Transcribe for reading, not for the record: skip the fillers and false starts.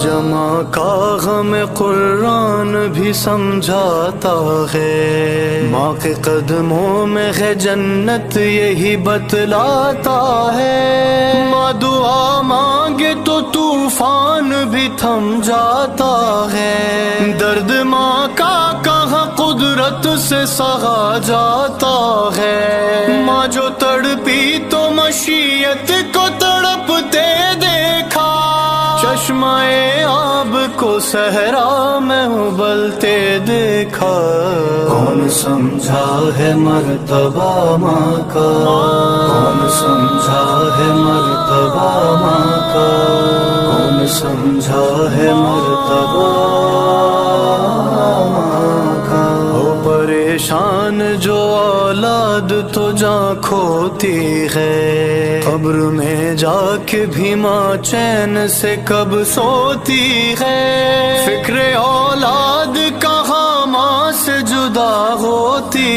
جمع کا غم قرآن بھی سمجھاتا ہے، ماں کے قدموں میں ہے جنت یہی بتلاتا ہے، ماں دعا مانگے تو طوفان بھی تھم جاتا ہے، درد ماں کا کہاں قدرت سے سہا جاتا ہے، ماں جو تڑپی تو مشیت کو تڑپتے دیکھا، چشمہ آب کو صحرا میں ابلتے دیکھا، کون سمجھا ہے مرتبہ ماں کا، کون سمجھا ہے مرتبہ ماں کا، کون سمجھا ہے مرتبہ ماں کا۔ ہو پریشان جو اولاد تو جاں کھوتی ہے، قبر میں جا کے بھی ماں چین سے کب سوتی ہے، فکر اولاد کہاں ماں سے جدا ہوتی